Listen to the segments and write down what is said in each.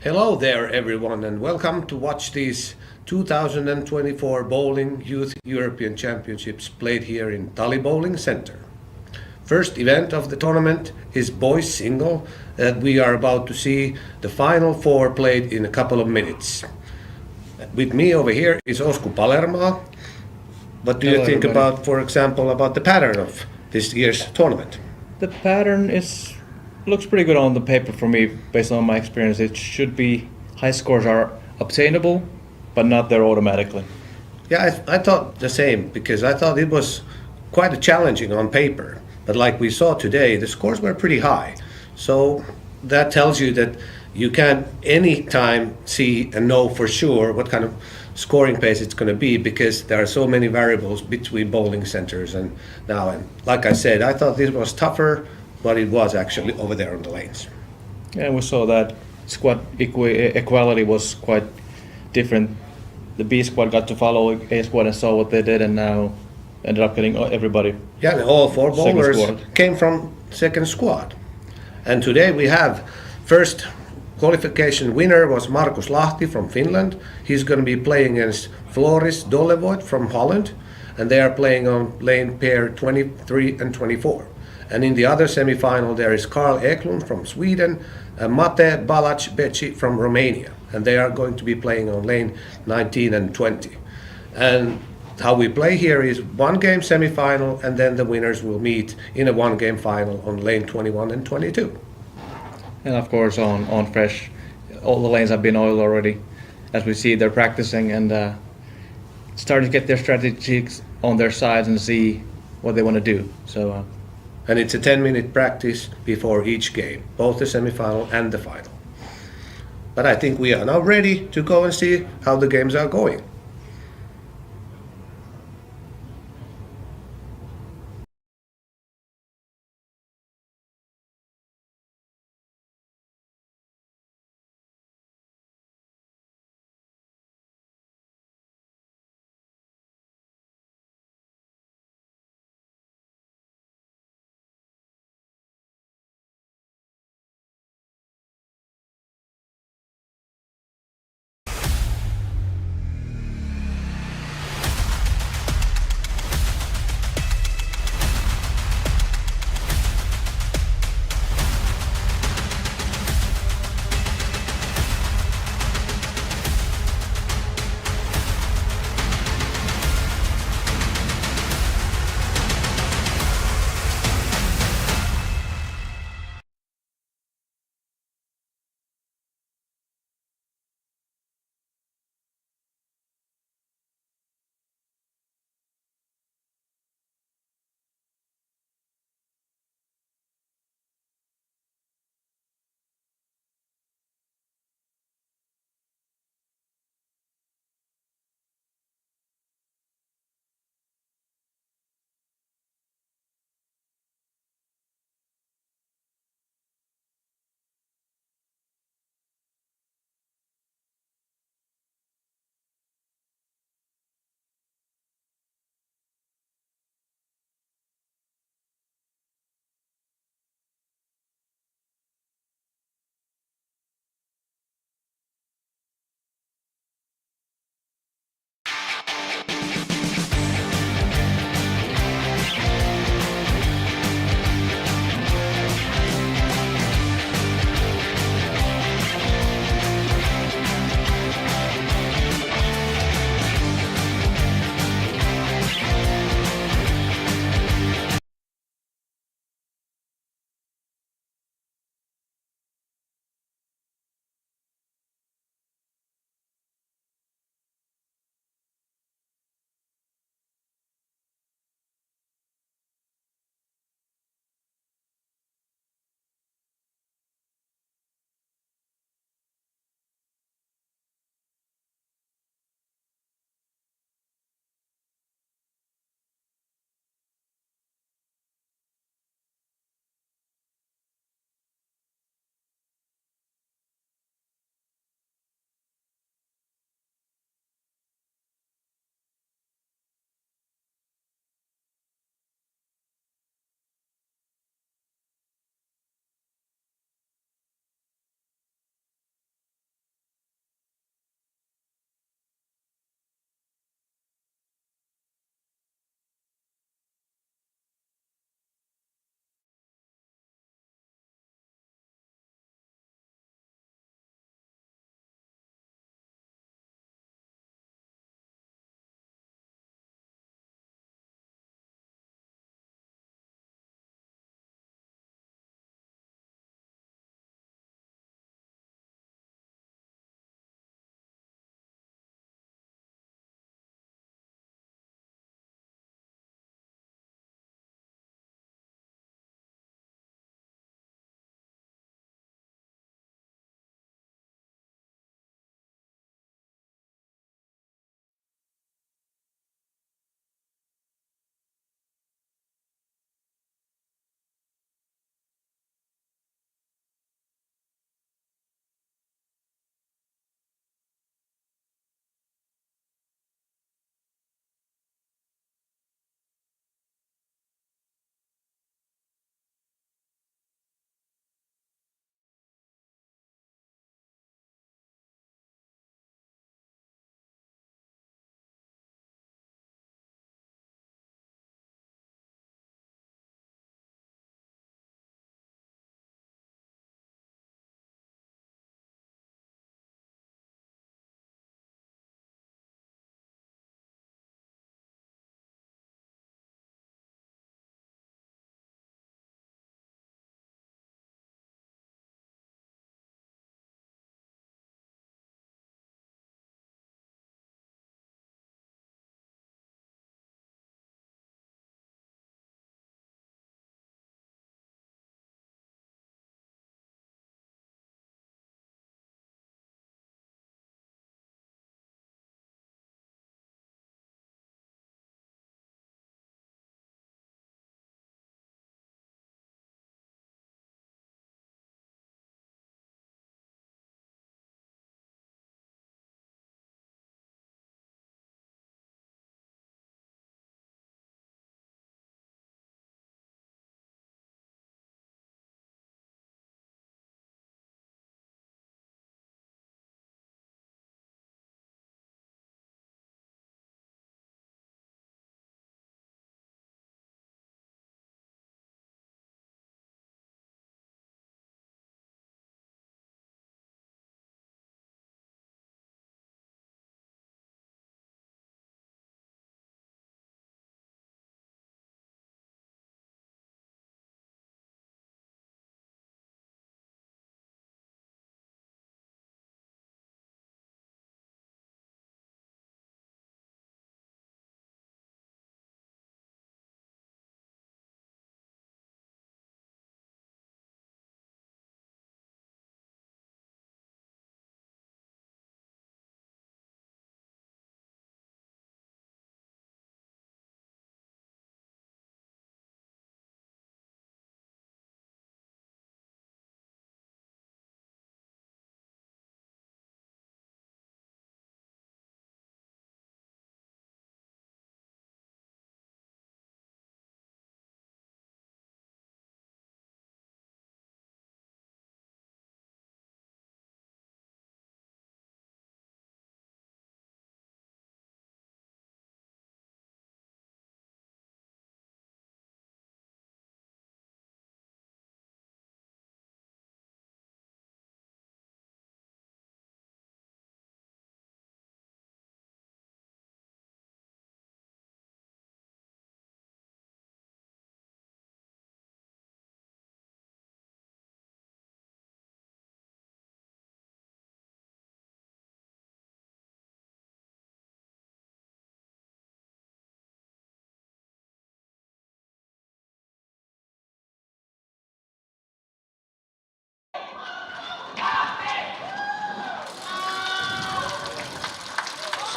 Hello there, everyone, and welcome to watch these 2024 Bowling Youth European Championships played here in Tali Bowling Center. First event of the tournament is boys single that we are about to see the final four played in a couple of minutes. With me over here is Osku Palermaa. What do you Hello, think everybody. about, for example, about the pattern of this year's tournament? The pattern is looks pretty good on the paper for me, based on my experience. It should be high scores are obtainable, but not there automatically. Yeah, I thought the same because I thought it was quite challenging on paper. But like we saw today, the scores were pretty high. So that tells you that you can't anytime see and know for sure what kind of scoring pace it's going to be because there are so many variables between bowling centers and now. And like I said, I thought this was tougher, but it was actually over there on the lanes. Yeah, we saw that squad equality was quite different. The B squad got to follow A squad and saw what they did, and now ended up getting everybody. Yeah, all four Second bowlers squad. came from second squad. And today we have first qualification winner was Markus Lahti from Finland. He's going to be playing against Floris Dollevoet from Holland, and they are playing on lane pair 23 and 24. And in the other semi-final there is Carl Eklund from Sweden and Mate Balac-Beci from Romania, and they are going to be playing on lane 19 and 20. And how we play here is one game semi-final, and then the winners will meet in a one game final on lane 21 and 22. And of course, on fresh, all the lanes have been oiled already. As we see, they're practicing and starting to get their strategies on their sides and see what they want to do. So. And it's a 10-minute practice before each game, both the semi-final and the final. But I think we are now ready to go and see how the games are going.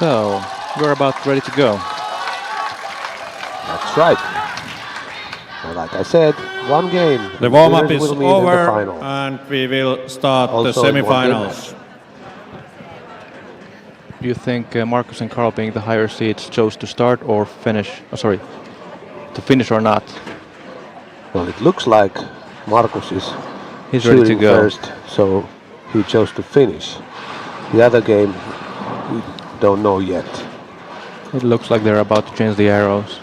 So, we're about ready to go. That's right. And like I said, one game. The warm-up winners is will meet in the over final. and we will start the Also in one game. semifinals. Do you think Marcus and Carl, being the higher seeds, chose to start or finish? Oh, sorry, to finish or not? Well, it looks like Marcus is He's ready to shooting go. first, so he chose to finish. The other game, we don't know yet. It looks like they're about to change the arrows.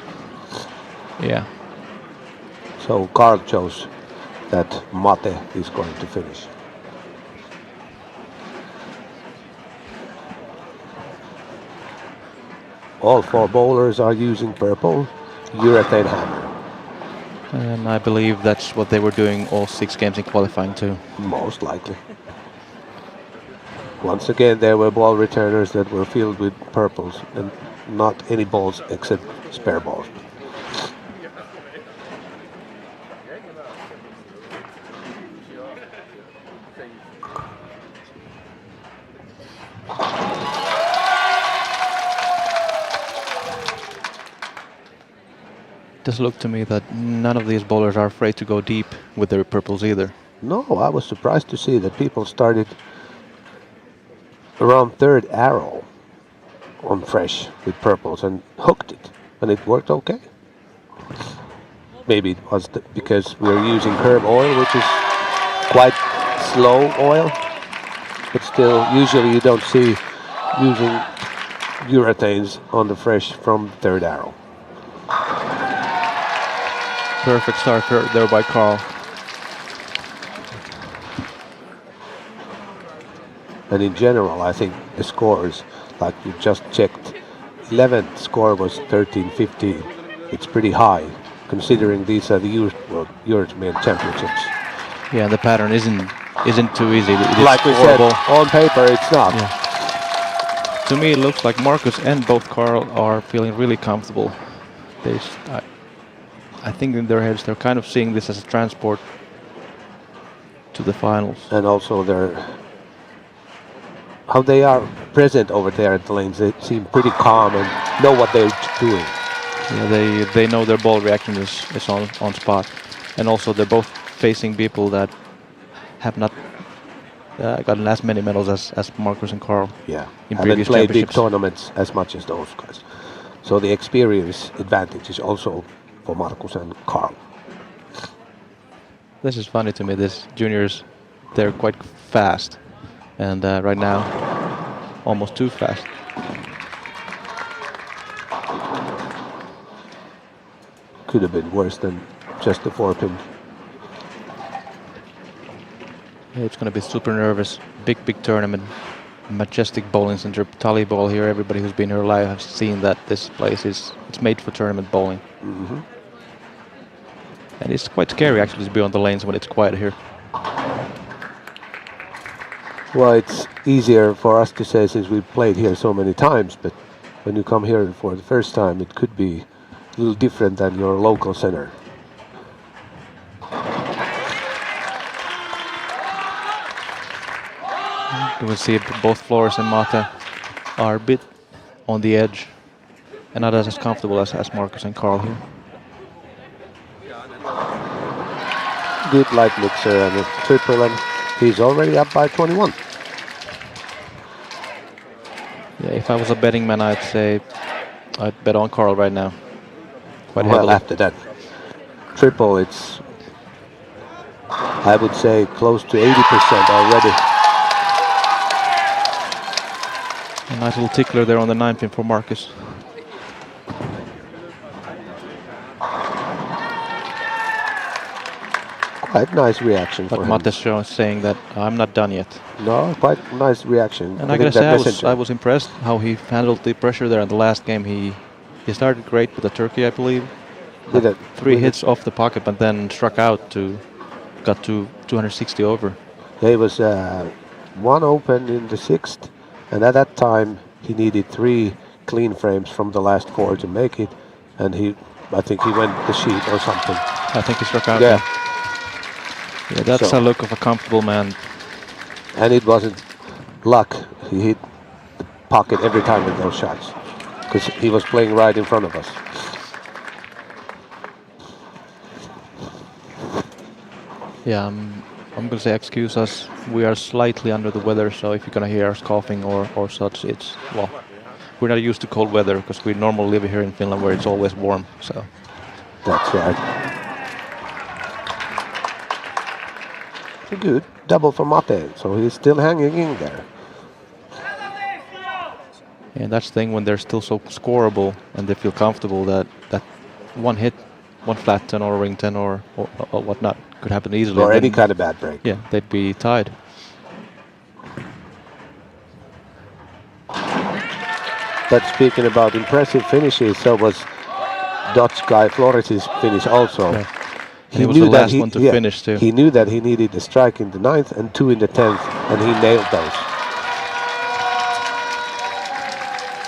Yeah. So Carl chose that Mate is going to finish. All 4 bowlers are using purple urethane hammer. And I believe that's what they were doing all 6 games in qualifying too. Most likely. Once again, there were ball returners that were filled with purples and not any balls except spare balls. It does look to me that none of these bowlers are afraid to go deep with their purples either. No, I was surprised to see that people started around 3rd arrow on fresh with purples and hooked it, and it worked okay. Maybe it was because we're using herb oil, which is quite slow oil, but still, usually you don't see using urethanes on the fresh from 3rd arrow. Perfect start there by Carl. And in general, I think the scores, like you just checked, 11th score was 13-15. It's pretty high, considering these are the European Championships. Yeah, and the pattern isn't too easy. It is Like we horrible. said, on paper it's not. Yeah. To me, it looks like Marcus and both Carl are feeling really comfortable. I think in their heads they're kind of seeing this as a transport to the finals. And also how they are present over there at the lanes, they seem pretty calm and know what they're doing. Yeah, they know their ball reaction is on spot. And also they're both facing people that have not gotten as many medals as Marcus and Carl. Yeah, in haven't previous played big championships. tournaments as much as those guys. So the experience advantage is also for Marcus and Carl. This is funny to me. This juniors, they're quite fast. And right now, almost too fast. Could have been worse than just the 4-pin. Yeah, it's going to be super nervous. Big tournament. Majestic bowling center. Tally ball here. Everybody who's been here live has seen that this place it's made for tournament bowling. Mm-hmm. And it's quite scary actually to be on the lanes when it's quiet here. Well, it's easier for us to say since we've played here so many times, but when you come here for the first time, it could be a little different than your local center. You will see both Flores and Mata are a bit on the edge and not as comfortable as Marcus and Carl here. Good light mixer and a triple, and he's already up by 21. Yeah, if I was a betting man, I'd say I'd bet on Carl right now. Quite Well, heavily. after that triple, it's, I would say, close to 80% already. A nice little tickler there on the 9-pin for Marcus. Quite nice reaction But for him. Mate saying that I'm not done yet. No, quite nice reaction. And I think gotta say, that messenger- I was impressed how he handled the pressure there in the last game. He started great with the turkey, I believe. With it- 3 with hits off the pocket, but then struck out got to 260 over. There was one open in the 6th, and at that time he needed 3 clean frames from the last 4 to make it, and I think he went the sheet or something. I think he struck out. Yeah. Yeah, that's So- a look of a comfortable man. And it wasn't luck. He hit the pocket every time with those shots because he was playing right in front of us. Yeah, I'm going to say excuse us. We are slightly under the weather, so if you're going to hear us coughing or such, it's, well, we're not used to cold weather because we normally live here in Finland where it's always warm, so. That's right. A good double for Mate, so he's still hanging in there. And that's the thing when they're still so scoreable and they feel comfortable that one hit, one flat 10 or ring 10 or whatnot could happen easily. Or any kind of bad break. Yeah, they'd be tied. But speaking about impressive finishes, so was Dutch guy Flores' finish also. Yeah. He was the last one to finish too. He knew that he needed a strike in the 9th and 2 in the 10th, and he nailed those.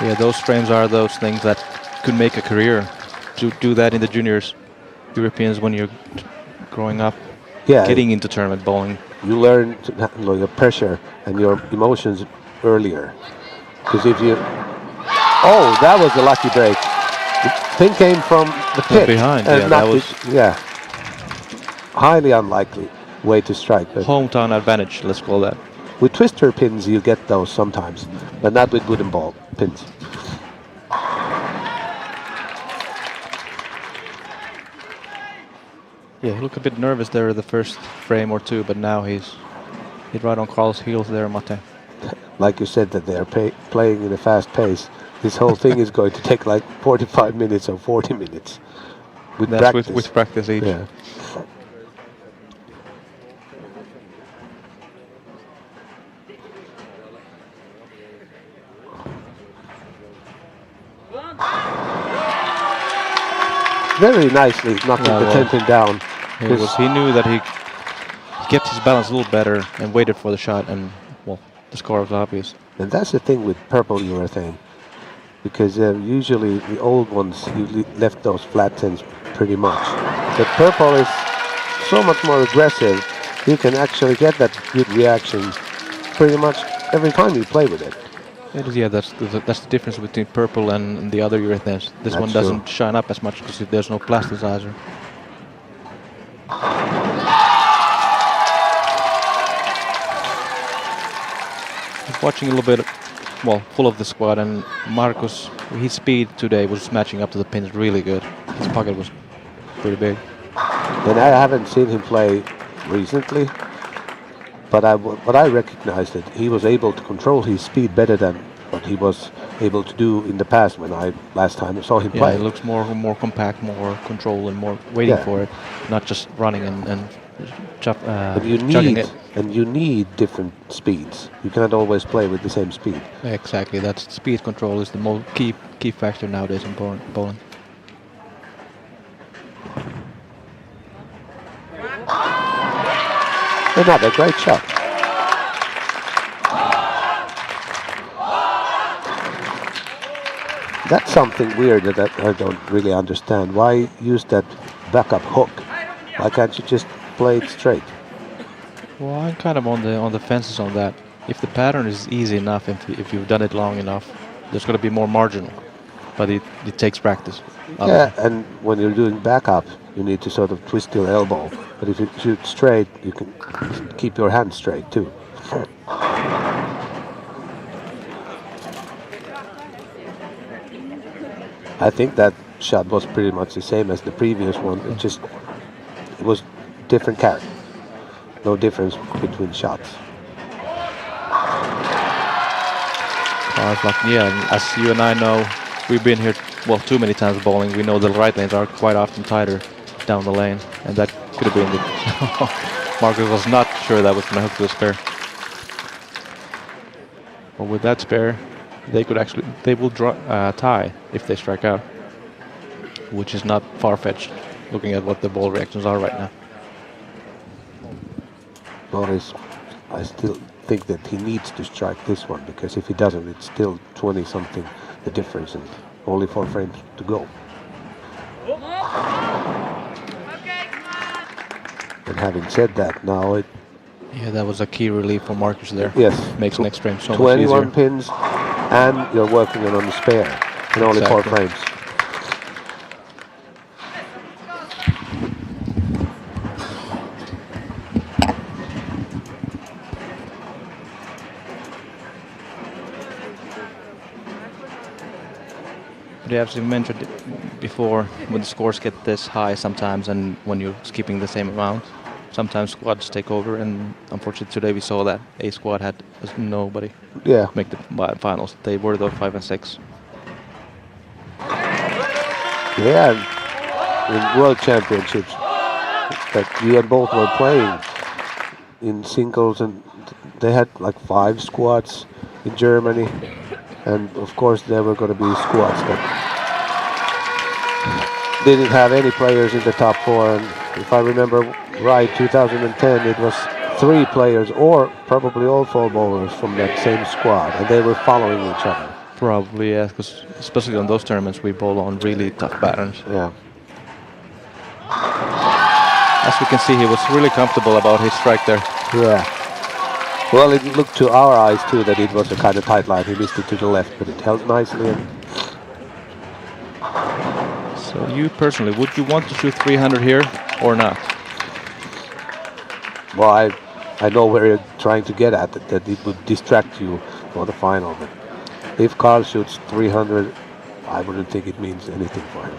Yeah, those frames are those things that could make a career. To do that in the juniors, Europeans, when you're growing up, getting into tournament bowling. You learn to handle your pressure and your emotions earlier. Because if you... Oh, that was a lucky break. The pin came from the pit. Behind, and yeah, that was... highly unlikely way to strike. But hometown advantage, let's call that. with twister pins, you get those sometimes, but not with wooden ball pins. Yeah, he looked a bit nervous there the first frame or two, but now he's right on Carl's heels there, Mate. Like you said, that they're playing in a fast pace. This whole thing is going to take like 45 minutes or 40 minutes. With practice. With practice each. Yeah. Very nicely knocking the 10 pin down. He knew that he kept his balance a little better and waited for the shot, and well, the score was obvious. And that's the thing with purple urethane, because usually the old ones you left those flat tins pretty much. But purple is so much more aggressive. You can actually get that good reaction pretty much every time you play with it. Yeah, that's the difference between purple and the other urethanes. This one doesn't shine up as much because there's no plasticizer. Watching a little bit, well, full of the squad, and Markus, his speed today was matching up to the pins really good. His pocket was pretty big. And I haven't seen him play recently, but I recognized that he was able to control his speed better than what he was able to do in the past when last time I saw him play. Yeah, it looks more compact, more control, and more waiting for it, not just running and chugging it. And you need different speeds. You can't always play with the same speed. Exactly, that's speed control is the most key factor nowadays in bowling. Another great shot. That's something weird that I don't really understand. Why use that backup hook? Why can't you just play it straight? Well, I'm kind of on the fences on that. If the pattern is easy enough, if you've done it long enough, there's going to be more marginal. But it takes practice. Yeah, and when you're doing backup, you need to sort of twist your elbow. But if you shoot straight, you can keep your hand straight too. I think that shot was pretty much the same as the previous one. It was different character. No difference between shots. Yeah, as you and I know, we've been here, well, too many times bowling. We know the right lanes are quite often tighter down the lane, and that could have been the... Markus was not sure that was going to hook to the spare. But with that spare, they will tie if they strike out, which is not far-fetched, looking at what the ball reactions are right now. Boris, I still think that he needs to strike this one, because if he doesn't, it's still 20-something the difference, and only 4 frames to go. And having said that, now it... Yeah, that was a key relief for Markus there. Yes. Makes next frame so much 21 easier. pins, and you're working on the spare in only 4 Exactly. frames. But yeah, as you mentioned before, when the scores get this high sometimes, and when you're skipping the same amount, sometimes squads take over. And unfortunately, today we saw that a squad had nobody Yeah. make the finals. They were though 5 and 6. Yeah, in World Championships, that you and both were playing in singles, and they had like 5 squads in Germany, and of course there were going to be squads that didn't have any players in the top 4, and if I remember right, 2010 it was 3 players or probably all 4 bowlers from that same squad, and they were following each other. Probably, yeah, because especially on those tournaments we bowl on really tough patterns. Yeah. As we can see, he was really comfortable about his strike there. Yeah. Well, it looked to our eyes too that it was a kind of tight line. He missed it to the left, but it held nicely. And So you personally, would you want to shoot 300 here or not? well, I know where you're trying to get at, that it would distract you for the final. But if Carl shoots 300, I wouldn't think it means anything for him.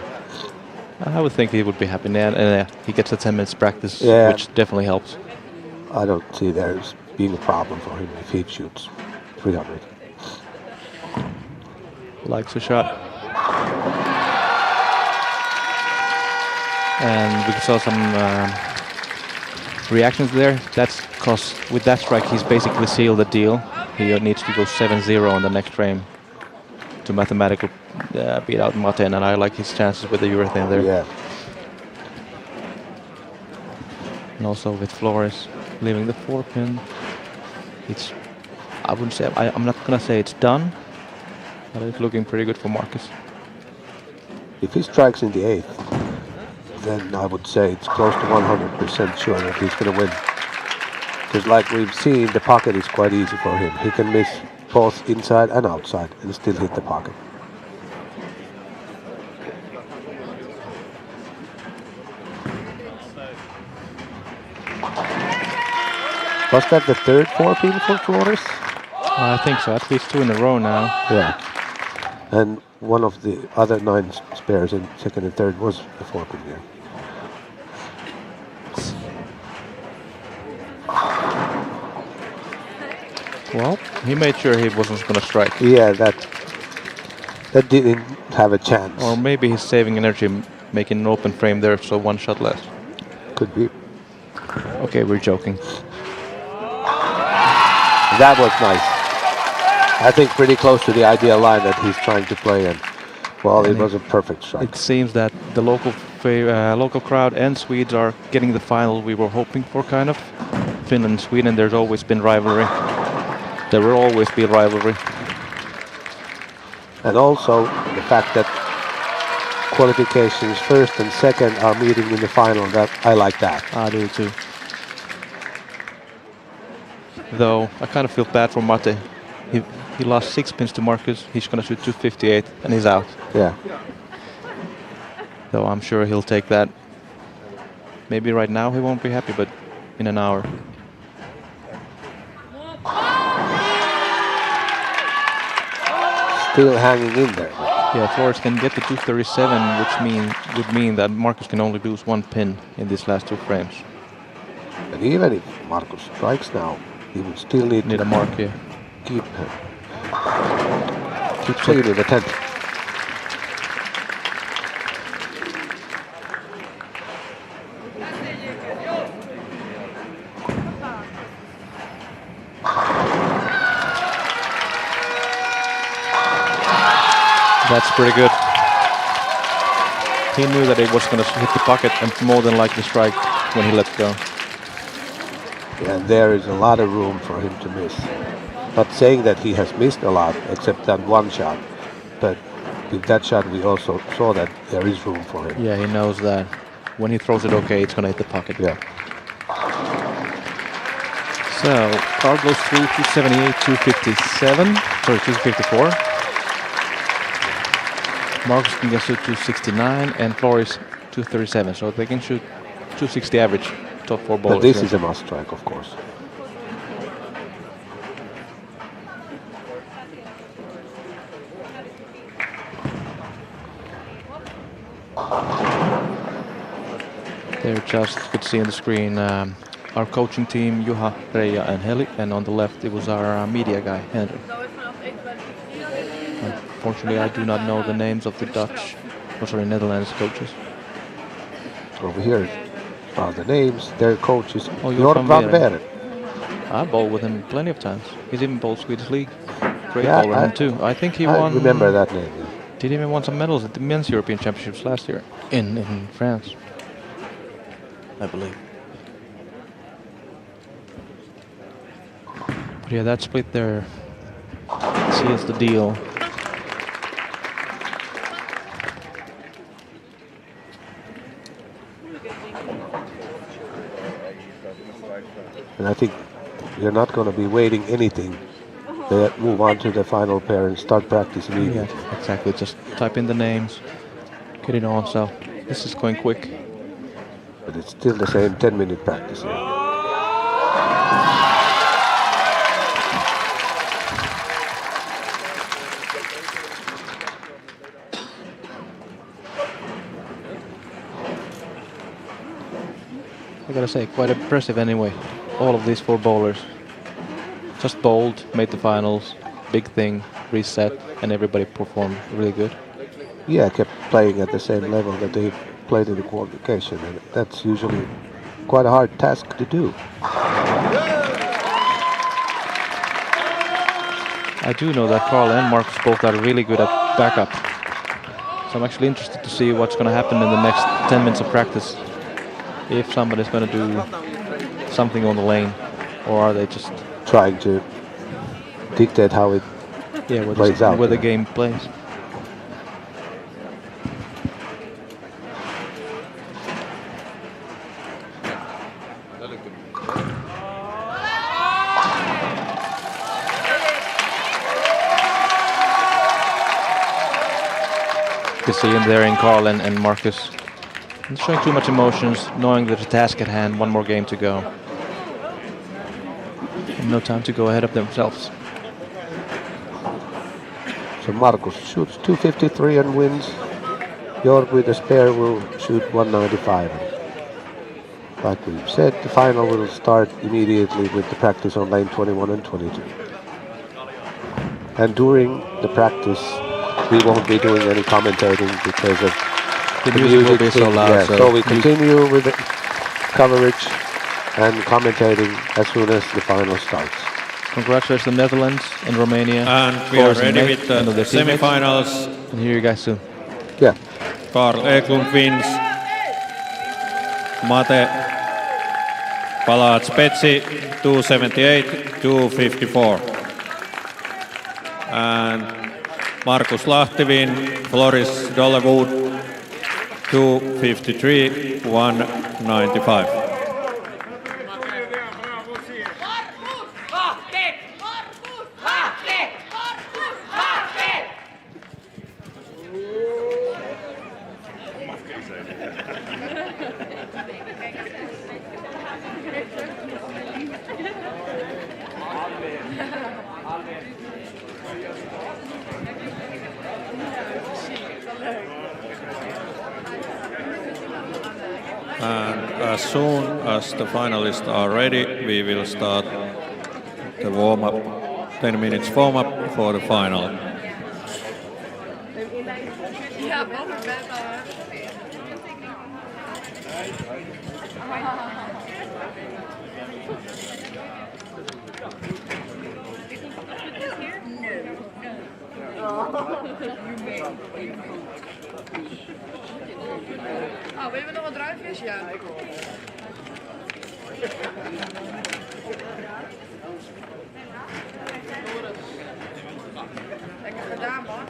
I would think he would be happy, and he gets a 10 minutes practice, Yeah. which definitely helps. I don't see there's being a problem for him if he shoots 300. Likes a shot. And we saw some reactions there. That's because with that strike, he's basically sealed the deal. He needs to go 7-0 on the next frame to mathematically beat out Maten, and I like his chances with the urethane there. Yeah. And also with Flores leaving the 4-pin. It's, I wouldn't say, I'm not gonna say it's done, but it's looking pretty good for Marcus. If he strikes in the 8th, then I would say it's close to 100% sure that he's going to win. Because like we've seen, the pocket is quite easy for him. He can miss both inside and outside and still hit the pocket. Was that the 3rd 4-pin for Flores? I think so, at least 2 in a row now. Yeah. And one of the other 9 spares in 2nd and 3rd was the 4-pin here. Well, he made sure he wasn't gonna strike. Yeah, that didn't have a chance. Or maybe he's saving energy, making an open frame there, so 1 shot less. Could be. Okay, we're joking. That was nice. I think pretty close to the ideal line that he's trying to play in. Well, it was a perfect strike. It seems that the local crowd and Swedes are getting the final we were hoping for, kind of. Finland and Sweden, there's always been rivalry. There will always be rivalry. And also the fact that qualifications 1st and 2nd are meeting in the final, that I like that. I do too. Though I kind of feel bad for Mate. He lost 6 pins to Marcus. He's gonna shoot 258 and he's out. Yeah. Though I'm sure he'll take that. Maybe right now he won't be happy, but in an hour. Still hanging in there. Yeah, Flores can get to 237, which would mean that Marcus can only lose 1 pin in these last 2 frames. And even if Marcus strikes now, he would still need a mark here. keep playing in the 10th. That's pretty good. He knew that it was going to hit the pocket and more than likely strike when he let go. And there is a lot of room for him to miss. Not saying that he has missed a lot, except that 1 shot. But with that shot, we also saw that there is room for him. Yeah, he knows that when he throws it okay, it's going to hit the pocket. Yeah. So Carl goes through 278, 257, sorry, 254. Marcus can get to 269 and Floris 237. So they can shoot 260 average, top 4 bowlers. But this here. is a must strike, of course. They're just, you could see on the screen, our coaching team, Juha, Reija and Heli, and on the left it was our media guy, Henry. Unfortunately, I do not know the names of the Dutch, Netherlands coaches. Over here are the names, their coaches. Oh, Jorn van Veren. I bowled with him plenty of times. He's even bowled Swedish League. Great Yeah, bowler him too. I think he I won. remember that name. Yeah. Did even won some medals at the men's European Championships last year in France, I believe. But yeah, that split there seals the deal. And I think you're not going to be waiting anything. They move on to the final pair and start practice immediately. Yeah, exactly. Just type in the names, get it on. So this is going quick. But it's still the same 10-minute practice here. I gotta say, quite impressive anyway. All of these 4 bowlers just bowled, made the finals, big thing, reset, and everybody performed really good. Yeah, kept playing at the same level that they played in the qualification, and that's usually quite a hard task to do. I do know that Carl and Marcus both are really good at backup. So I'm actually interested to see what's going to happen in the next 10 minutes of practice. If somebody's going to do something on the lane, or are they just trying to dictate how it plays out. Where the game plays. You can see him there in Carl and Marcus. Not showing too much emotions, knowing that the task at hand, one more game to go. And no time to go ahead of themselves. So Marcus shoots 253 and wins. Jorg with a spare will shoot 195. Like we've said, the final will start immediately with the practice on lane 21 and 22. And during the practice, we won't be doing any commentating because of the music will be so loud. Yeah, so we continue with the coverage and commentating as soon as the final starts. Congratulations to the Netherlands and Romania. And we are ready with the semifinals. And hear you guys soon. Yeah. Carl Eklund wins. Mate Palat Spetsi 278, 254. And Markus Lahti win. Floris Dollewood 253, 195. And as soon as the finalists are ready, we will start the warm-up, 10 minutes warm-up for the final. Willen we nog wat druifjes? Ja. Lekker gedaan, man.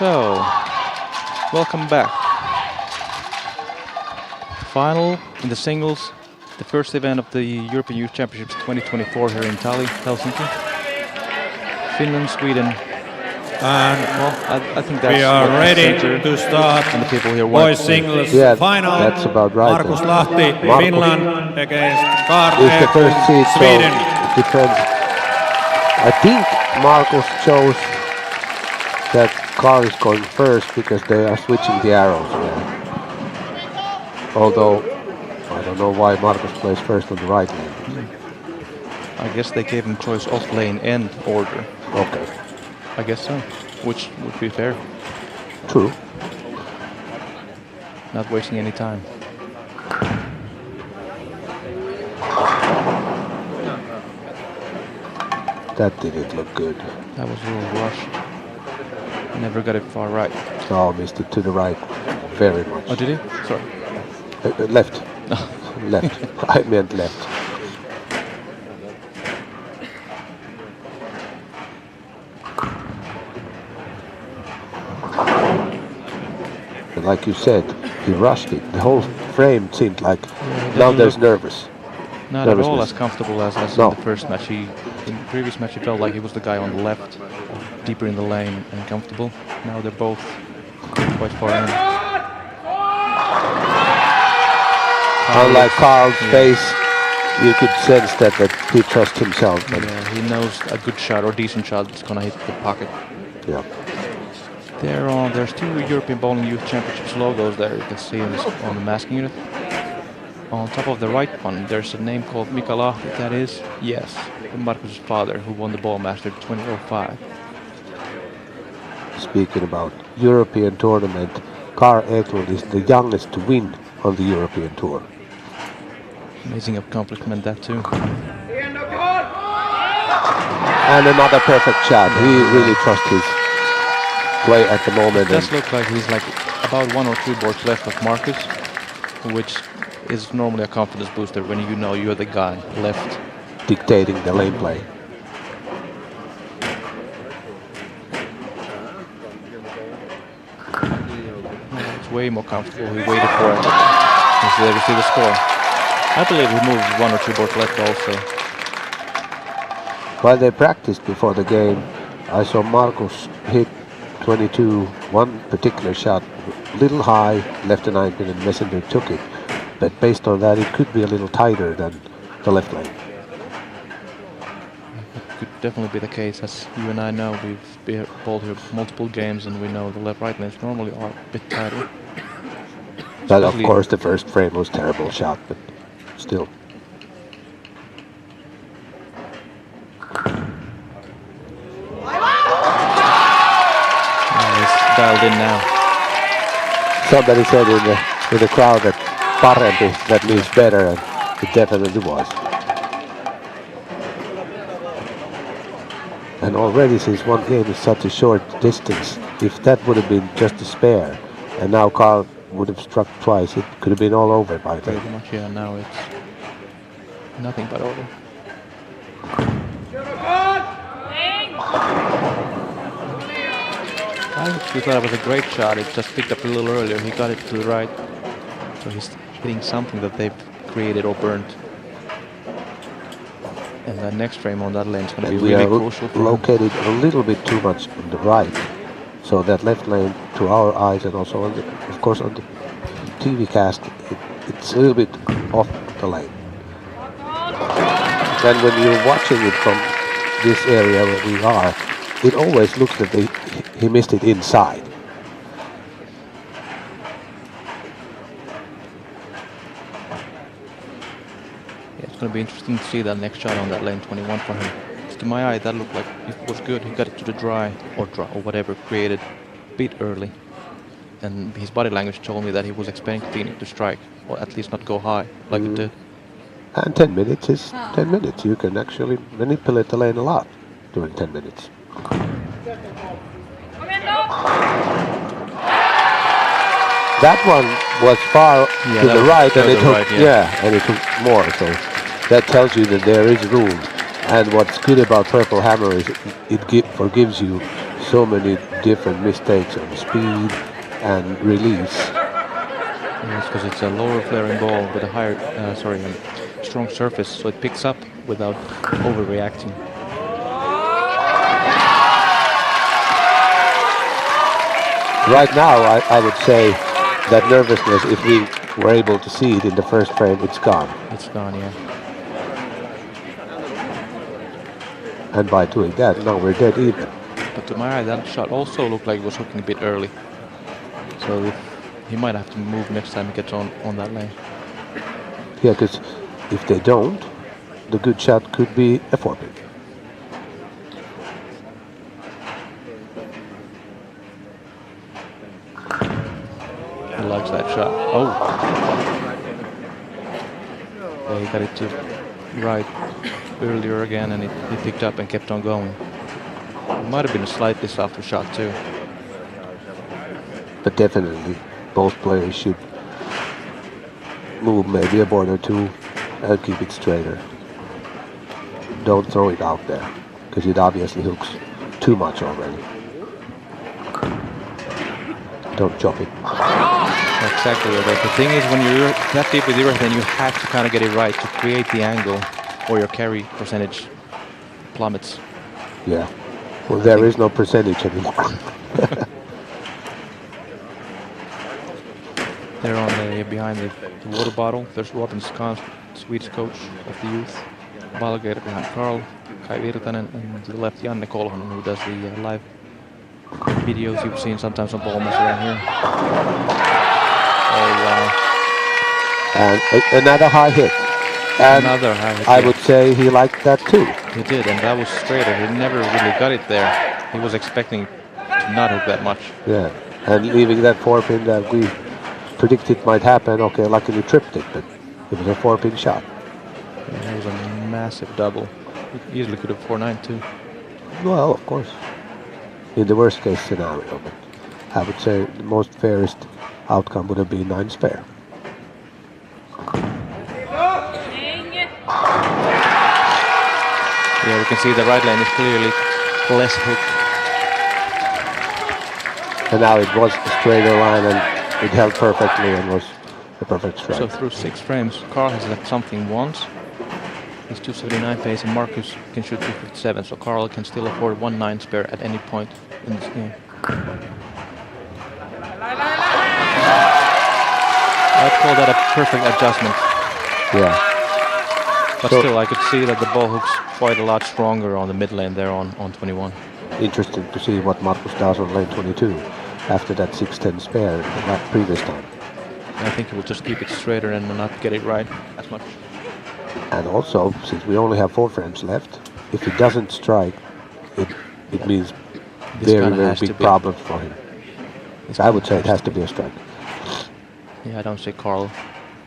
So, welcome back. Final in the singles, the first event of the European Youth Championships 2024 here in Helsinki. Finland, Sweden. And Well, I think that's we are what the ready center to start and the people here want boys to see. singles Yeah, final. that's about right. Markus Lahti, Markus Finland against Karl is the first seed, so Sweden. it depends. I think Markus chose that Karl is going first because they are switching the arrows there. Although I don't know why Markus plays first on the right lane. I guess they gave him choice off lane and order. Okay, I guess so, which would be fair. true. Not wasting any time. That didn't look good. That was a little rush. Never got it far right. Oh, missed it to the right very much. Oh, did he? Sorry. Left. Left. I meant left. And like you said, he rushed it. The whole frame seemed like now there's nervous. Not at all Nervousness. as comfortable as No. in the first match. In the previous match, he felt like he was the guy on the left, deeper in the lane and comfortable. Now they're both quite far in. Unlike Karl's face, you could sense that he trusts himself. But Yeah, he knows a good shot or decent shot is gonna hit the pocket. yeah. There's two European Bowling Youth Championships logos there. You can see on the masking unit. On top of the right one, there's a name called Mika Lahti. That is, yes, Markus' father, who won the Ballmaster 2005. Speaking about European tournament, Karl Eklund is the youngest to win on the European tour. Amazing accomplishment, that too. And another perfect shot. He really trusts his play at the moment. It does look like he's like about 1 or 2 boards left of Markus, which is normally a confidence booster when you know you're the guy left. Dictating the lane play. It's way more comfortable. He waited for it. He's there to see the score. I believe he moved 1 or 2 boards left also. While they practiced before the game, I saw Markus hit 22, one particular shot, little high, left the 9 pin and Messenger took it. But based on that, it could be a little tighter than the left lane. Could definitely be the case, as you and I know. We've bowled here multiple games and we know the left-right lanes normally are a bit tighter. But of Especially- course the first frame was terrible shot, but still. He's dialed in now. Somebody said in the crowd that parempi, that means better, and it definitely was. And already since one game is such a short distance, if that would have been just a spare, and now Karl would have struck twice, it could have been all over by then. Pretty much, yeah, now it's nothing but over. I actually thought it was a great shot. It just picked up a little earlier. He got it to the right. So he's hitting something that they've created or burnt. And the next frame on that lane is going to be And we really are crucial for him. located a little bit too much on the right, so that left lane to our eyes and also on the, of course on the TV cast, it's a little bit off the lane. And when you're watching it from this area where we are, it always looks that he missed it inside. Yeah, it's going to be interesting to see that next shot on that lane 21 for him. To my eye, that looked like it was good. He got it to the dry or whatever, created a bit early. And his body language told me that he was expecting it to strike, or at least not go high like it did. And 10 minutes is 10 minutes. You can actually manipulate the lane a lot during 10 minutes. That one was far Yeah, to that the was right, and further it took right, yeah. and it took more. So that tells you that there is room. And what's good about Purple Hammer is it forgives you so many different mistakes on speed and release. Yes, because it's a lower flaring ball with a higher, strong surface, so it picks up without overreacting. Right now, I would say that nervousness, if we were able to see it in the first frame, it's gone. It's gone, yeah. And by doing that, now we're dead even. But to my eye, that shot also looked like it was hooking a bit early. So he might have to move next time he gets on that lane. Yeah, because if they don't, the good shot could be a 4-pin. He likes that shot. Oh! Yeah, he got it to right earlier again, and he picked up and kept on going. It might have been a slightly softer shot too. But definitely, both players should move maybe a board or two and keep it straighter. Don't throw it out there, because it obviously hooks too much already. Don't chop it. Exactly. The thing is, when you're that deep with your then you have to kind of get it right to create the angle, or your carry percentage plummets. Yeah. Well, there is no percentage anymore. They're on behind the water bottle. There's Robin Scott, Swedish coach of the youth. Valgater behind Carl, Kai Virtanen, and to the left Janne Kolhonen, who does the live videos you've seen sometimes on Ballmers around here. Oh wow. And another high hit. And another high hit. I would say he liked that too. He did, and that was straighter. He never really got it there. He was expecting to not hook that much. Yeah, and leaving that 4-pin that we predicted might happen. Okay, luckily tripped it, but it was a 4-pin shot. Yeah, it was a massive double. He easily could have 4-9 too. Well, of course. In the worst case scenario, but I would say the most fairest outcome would have been 9 spare. Yeah, we can see the right lane is clearly less hooked. And now it was a straighter line and it held perfectly and was a perfect strike. So through 6 frames, Carl has left something once. He's 279 pace and Marcus can shoot 257, so Carl can still afford 1-9 spare at any point in this game. I'd call that a perfect adjustment. Yeah. But still, I could see that the ball hooks quite a lot stronger on the mid lane there on 21. Interesting to see what Marcus does on lane 22 after that 6-10 spare that previous time. I think he will just keep it straighter and not get it right as much. And also, since we only have 4 frames left, if he doesn't strike, it means very big problems for him. So I would say it has to be a strike. Yeah, I don't see Carl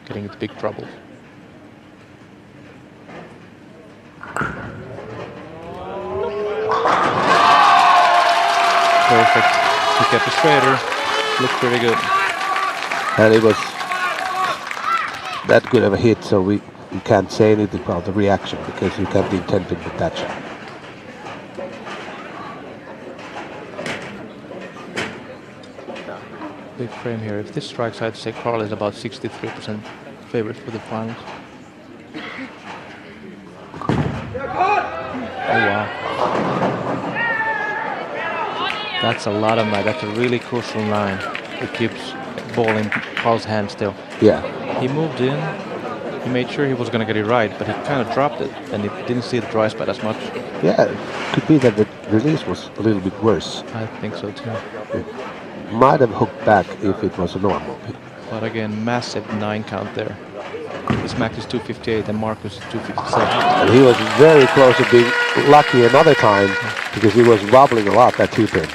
getting into big trouble. Perfect. He kept it straighter. Looked pretty good. And it was that good of a hit, so we can't say anything about the reaction because you can't be intended with that shot. Big frame here. If this strikes, I'd say Carl is about 63% favorite for the finals. Oh wow. That's a lot of night. That's a really crucial line. It keeps the ball in Carl's hand still. Yeah. He moved in. He made sure he was going to get it right, but he kind of dropped it, and he didn't see the dry spot as much. Yeah, it could be that the release was a little bit worse. I think so too. It might have hooked back if it was a normal hit. But again, massive 9 count there. His max is 258 and Marcus is 257. And he was very close to being lucky another time because he was wobbling a lot, that 2-pin.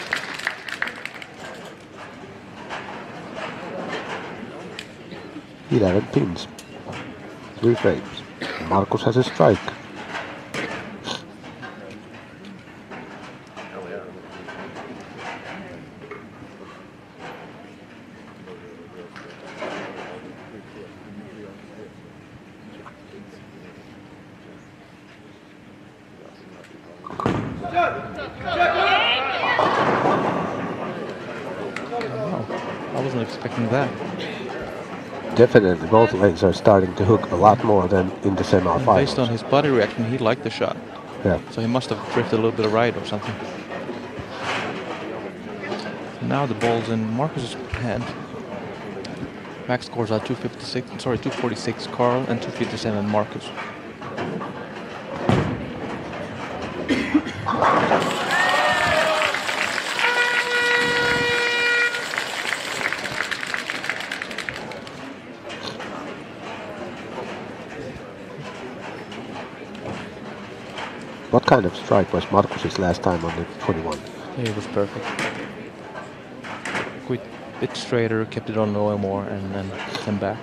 He 11 pins. 3 frames. Marcus has a strike. expecting that. Definitely, both lanes are starting to hook a lot more than in the And semifinals. based on his body reaction, he liked the shot. Yeah. So he must have drifted a little bit right or something. Now the ball's in Marcus's hand. Max scores are 246 Carl and 257 Marcus. What kind of strike was Marcus's last time on the 21? It was perfect. Quit bit straighter, kept it on the oil more, and then came back.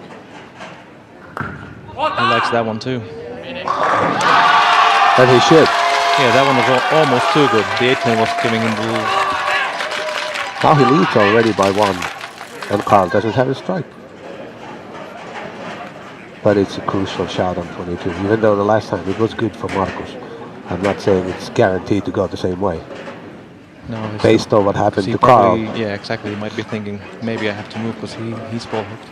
He likes that one too. And he should. Yeah, that one was almost too good. The 8-pin was giving him the lead. Now he leads already by 1, and Carl doesn't have a strike. But it's a crucial shot on 22, even though the last time it was good for Marcus. I'm not saying it's guaranteed to go the same way. No, Based on what happened to probably, Carl. yeah, exactly. He might be thinking, maybe I have to move because he's ball hooked.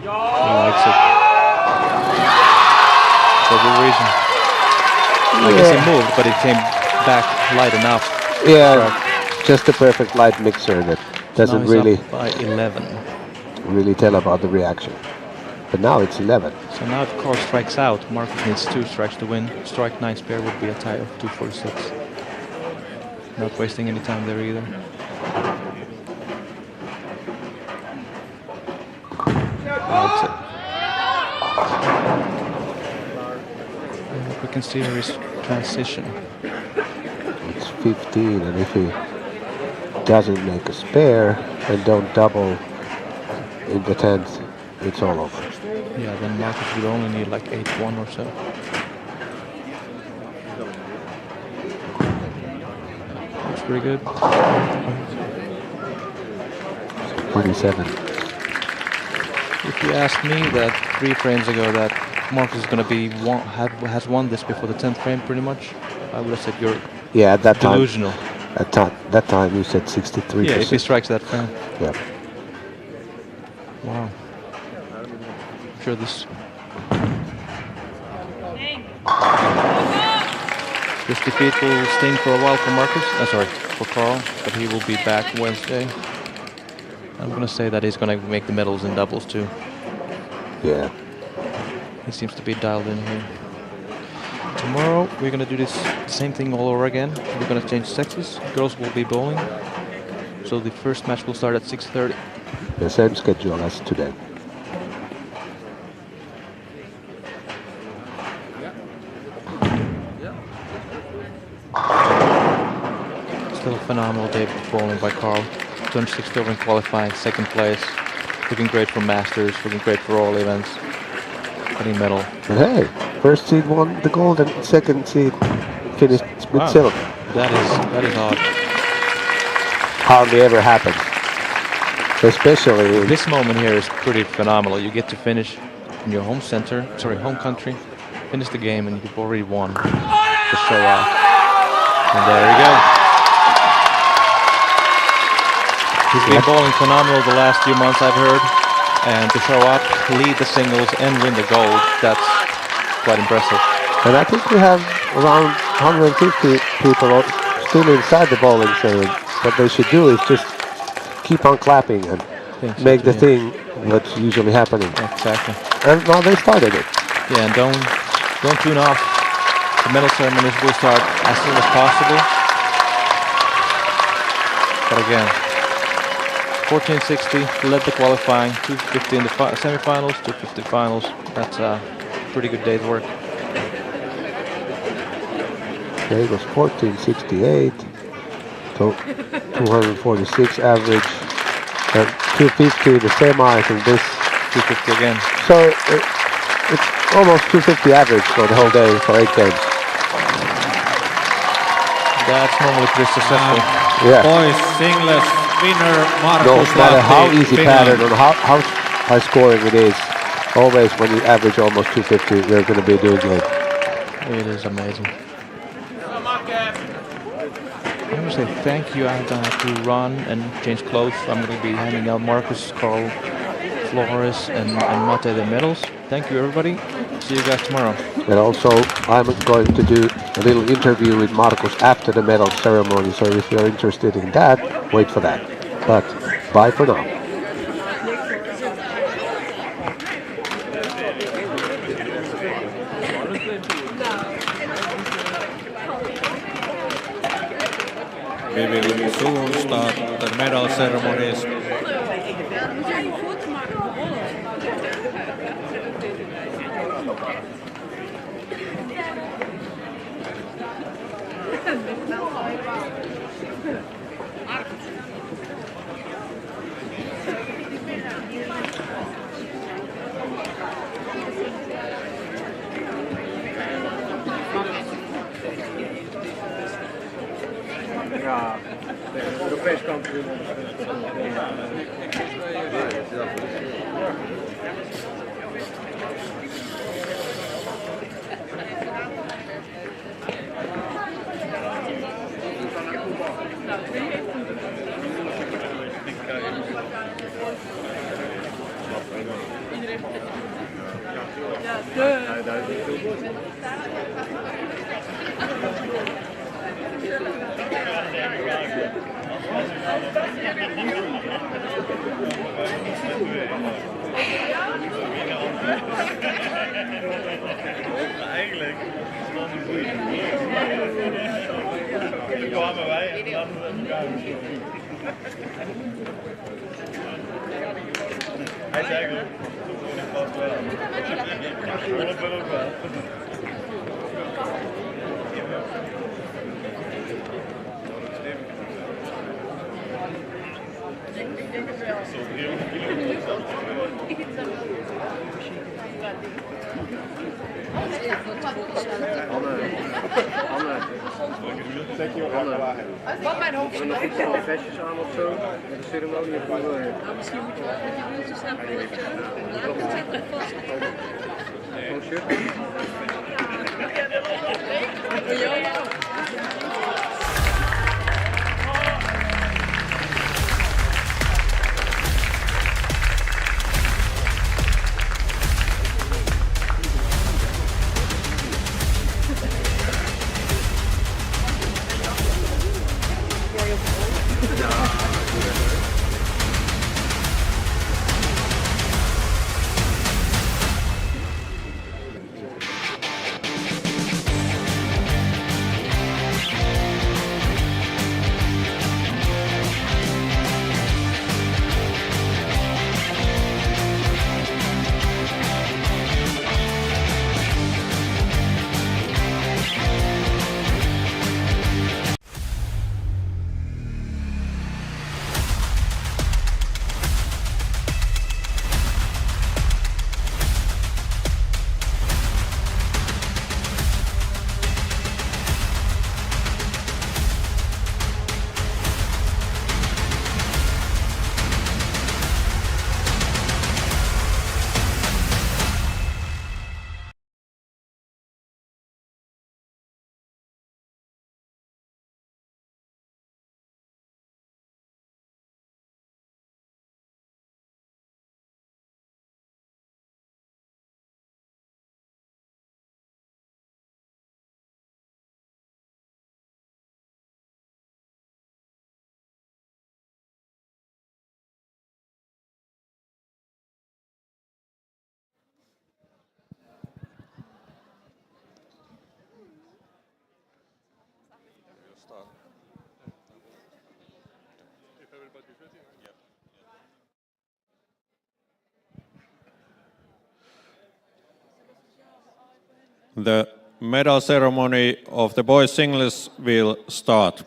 He likes it. For good reason. I guess he moved, but it came back light enough. Yeah, just a perfect light mixer that doesn't Now he's really up by 11. really tell about the reaction. But now it's 11. So now if Carl strikes out, Marcus needs 2 strikes to win. Strike 9 spare would be a tie of 246. Not wasting any time there either. Likes it. And we can see his transition. It's 15, and if he doesn't make a spare and don't double in the 10th, it's all over. Yeah, then Marcus would only need like 8-1 or so. Looks pretty good. 27. If you asked me that 3 frames ago that Marcus is going to be has won this before the 10th frame pretty much, I would have said you're Yeah, at that delusional. time. That time you said 63%. Yeah, if he strikes that frame. Yeah. Wow. I'm sure this 50 feet will sting for a while for Marcus. For Carl, but he will be back Wednesday. I'm gonna say that he's gonna make the medals in doubles too. Yeah. He seems to be dialed in here. Tomorrow we're gonna do this same thing all over again. We're gonna change sexes. Girls will be bowling. So the first match will start at 6:30. The same schedule as today. Still a phenomenal day of bowling by Carl. 260 over in qualifying, 2nd place. Looking great for Masters, looking great for all events. Getting medal. But hey, first seed won the gold and second seed finished with silver. That is odd. Hardly ever happens. Especially This moment here is pretty phenomenal. You get to finish in your home country, finish the game, and you've already won to show off. And there you go. He's been bowling phenomenal the last few months, I've heard. And to show up, lead the singles, and win the gold, that's quite impressive. And I think we have around 150 people still inside the bowling zone. What they should do is just keep on clapping and make the thing what's usually happening. Exactly. And now they started it. Yeah, and don't tune off. The medal ceremonies will start as soon as possible. But again, 1460 led the qualifying, 250 in the semifinals, 250 finals. That's a pretty good day's work. Okay, it was 1468, 246 average, and 250 the semi, I think this. 250 again. So it's almost 250 average for the whole day for 8 games. That's normally pretty successful. Yeah. Boys singles winner No Markus matter how Lahti, easy Finland. pattern or how high scoring it is, Always when you average almost 250, you're going to be doing good. It is amazing. I want to say thank you. I'm gonna have to run and change clothes. I'm going to be handing out Marcus, Carl, Flores, and Mate the medals. Thank you, everybody. See you guys tomorrow. And also, I'm going to do a little interview with Marcus after the medal ceremony. So if you're interested in that, wait for that. But bye for now. We will soon start the medal ceremonies. Wat mijn hoofd is nog Vestjes aan of zo, met de ceremonie of hoe wil je? Misschien moet je wel met je wieltjes staan voor het zit er vast. Gewoon shirt? The medal ceremony of the boys singles will start.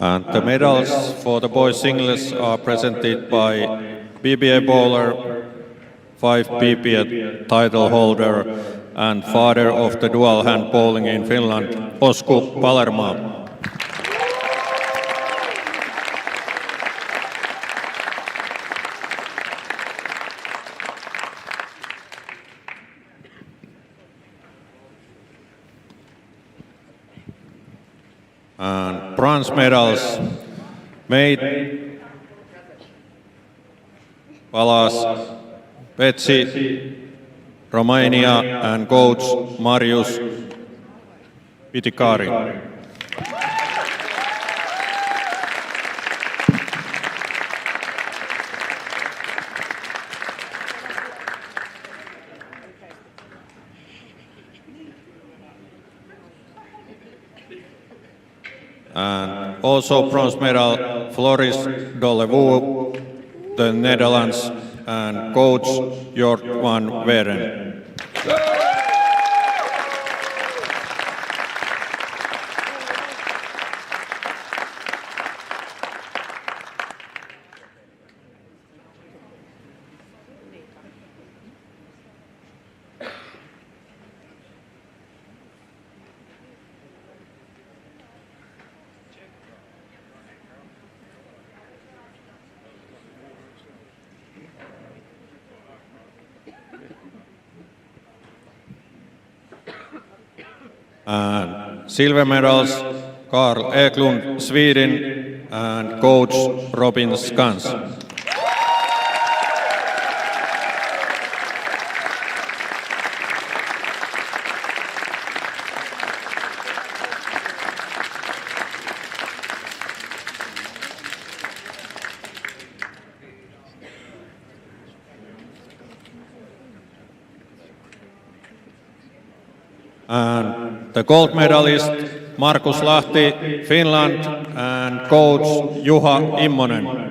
And the medals for the boys singles are presented by BBA bowler, 5 BBA title holder, and father of the dual hand bowling in Finland, Osku Palermaa. And bronze medals made Palas, Petsi, Romania, and coach Marius Pitikari. And also bronze medal Floris Dollevoe, the Netherlands, and coach Jort van Weren. And silver medals, Carl Eklund, Sweden, and coach Robin Skans. And the gold medalist, Markus Lahti, Finland, and coach Juha Immonen.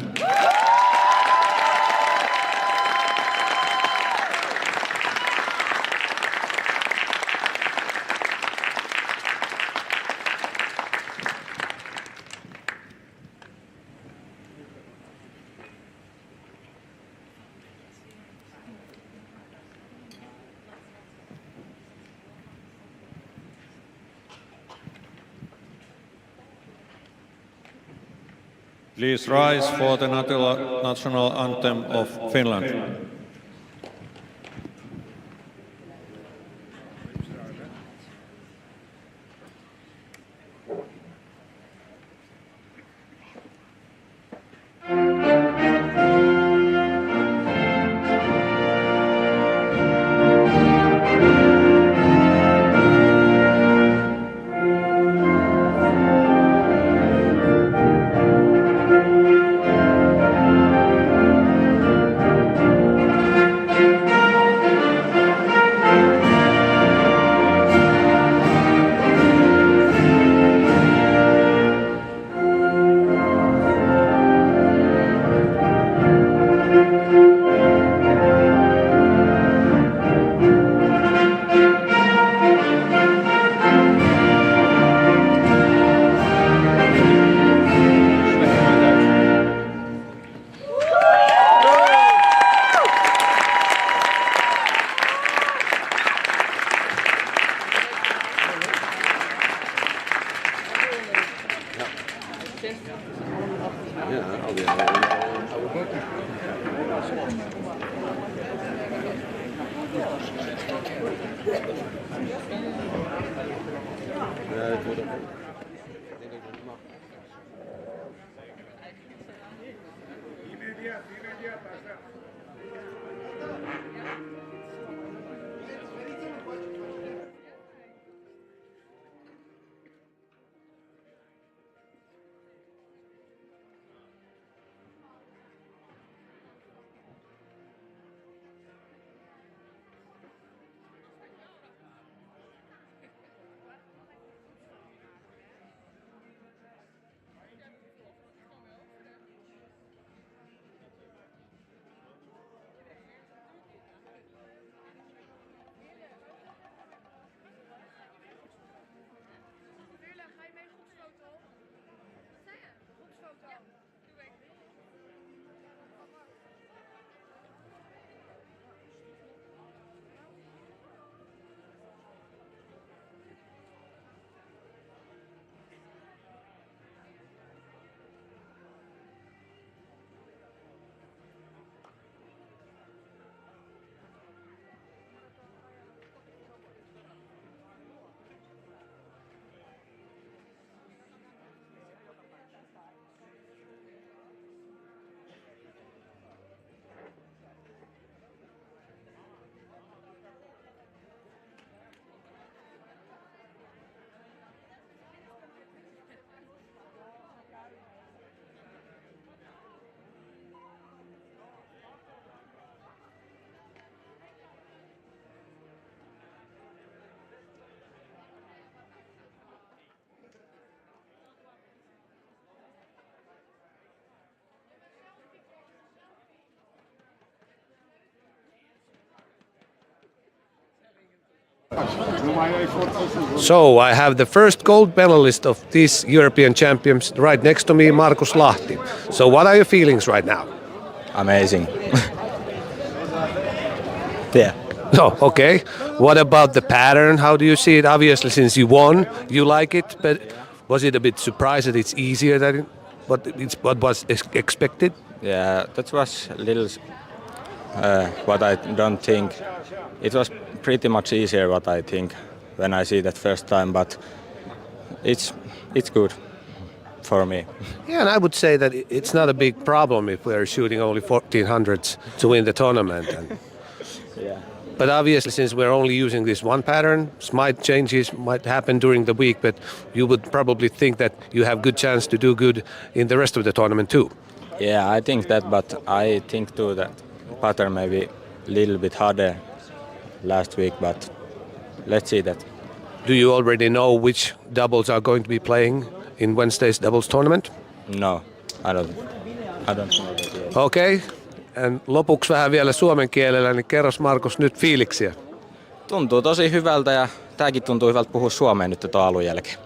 Please rise for the national anthem of Finland. So I have the first gold medalist of these European champions right next to me, Markus Lahti. So what are your feelings right now? Amazing. Yeah. Oh, okay. What about the pattern? How do you see it? Obviously, since you won, you like it, but was it a bit surprised that it's easier than what was expected? Yeah, that was a little what I don't think. It was pretty much easier what I think when I see that first time, but it's good for me. Yeah, and I would say that it's not a big problem if we're shooting only 1400s to win the tournament. Yeah. But obviously, since we're only using this one pattern, slight changes might happen during the week, but you would probably think that you have good chance to do good in the rest of the tournament too. Yeah, I think that, but I think too that pattern maybe a little bit harder last week, but let's see that. Do you already know which doubles are going to be playing in Wednesday's doubles tournament? No, I don't know that yet. Okay. And lopuksi vähän vielä suomen kielellä, niin kerros Markus nyt fiiliksiä. Tuntuu tosi hyvältä ja tääkin tuntuu hyvältä puhua suomea nyt tuon alun jälkeen.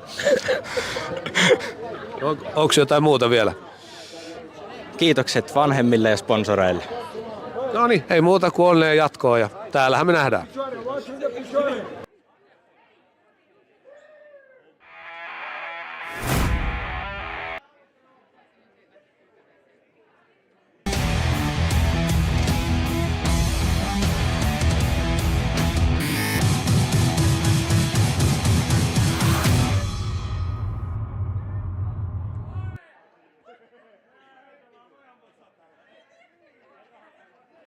Onko jotain muuta vielä? Kiitokset vanhemmille ja sponsoreille. No niin, ei muuta kuin onnea jatkoa ja täällähän me nähdään.